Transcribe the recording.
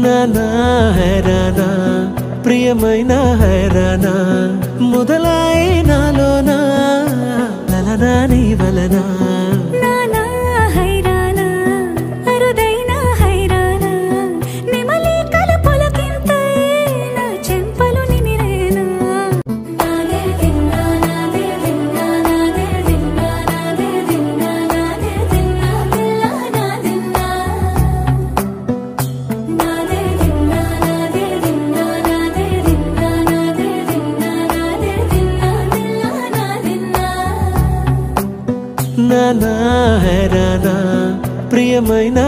నానా హైరానా ప్రియమైన హైరానా మొదలాయి నాలోనా లలనా నీ వలనా నానా హైరానా ప్రియమైన